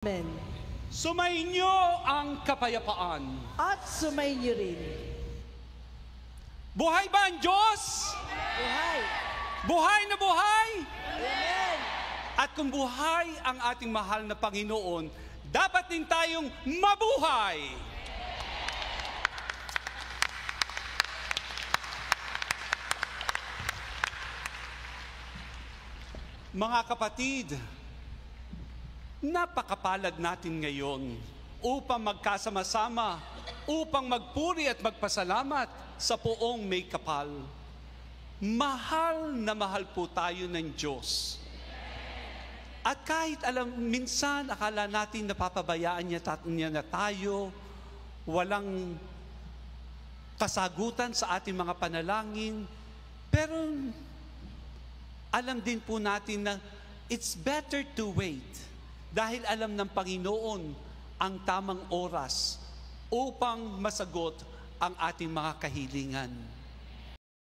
Amen. Sumainyo ang kapayapaan. At sumainyo rin. Buhay ba ang Diyos? Buhay. Buhay na buhay! Amen. At kung buhay ang ating mahal na Panginoon, dapat din tayong mabuhay. Mga kapatid, napakapalad natin ngayon upang magkasama-sama, upang magpuri at magpasalamat sa poong may kapal. Mahal na mahal po tayo ng Diyos. At kahit minsan akala natin napapabayaan niya na tayo, walang kasagutan sa ating mga panalangin, pero alam din po natin na it's better to wait dahil alam ng Panginoon ang tamang oras upang masagot ang ating mga kahilingan.